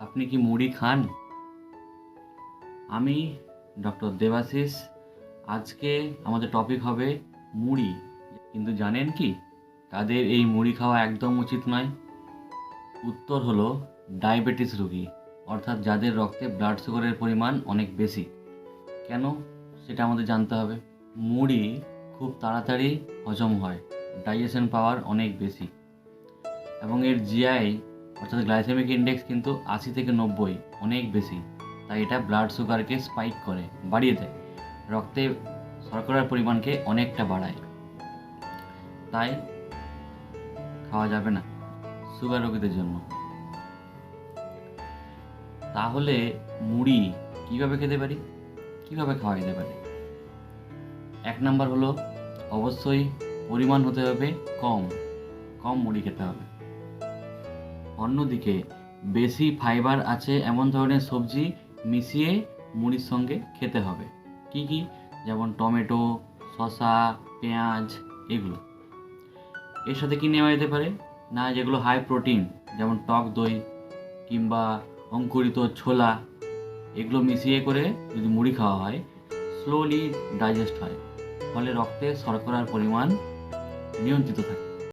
আপনি কি মুড়ি খান? আমি ডক্টর দেবাশিস। আজকে আমাদের টপিক হবে মুড়ি। কিন্তু জানেন কি কাদের এই মুড়ি খাওয়া একদম উচিত নয়? উত্তর হলো ডায়াবেটিস রোগী, অর্থাৎ যাদের রক্তে ব্লাড সুগারের পরিমাণ অনেক বেশি। কেন সেটা আমাদের জানতে হবে। মুড়ি খুব তাড়াতাড়ি হজম হয়, ডাইজেশন পাওয়ার অনেক বেশি, এবং এর জিআই অর্থাৎ গ্লাইসেমিক ইন্ডেক্স কিন্তু ৮০ থেকে ৯০, অনেক বেশি। তাই এটা ব্লাড সুগারকে স্পাইক করে, বাড়িয়ে দেয়, রক্তে শর্করার পরিমাণকে অনেকটা বাড়ায়। তাই খাওয়া যাবে না সুগার রোগীদের জন্য। তাহলে মুড়ি কীভাবে খেতে পারি, কীভাবে খাওয়া যেতে পারে? ১ নাম্বার হলো অবশ্যই পরিমাণ হতে হবে কম, কম মুড়ি খেতে হবে। অন্যদিকে বেশি ফাইবার আছে এমন ধরনের সবজি মিশিয়ে মুড়ির সঙ্গে খেতে হবে। কি কি? যেমন টমেটো, শসা, পেঁয়াজ, এগুলো। এর সাথে কি নেওয়া যেতে পারে না, যেগুলো হাই প্রোটিন, যেমন টক দই কিংবা অঙ্কুরিত ছোলা, এগুলো মিশিয়ে করে যদি মুড়ি খাওয়া হয়, স্লোলি ডাইজেস্ট হয়, ফলে রক্তে শর্করার পরিমাণ নিয়ন্ত্রিত থাকে।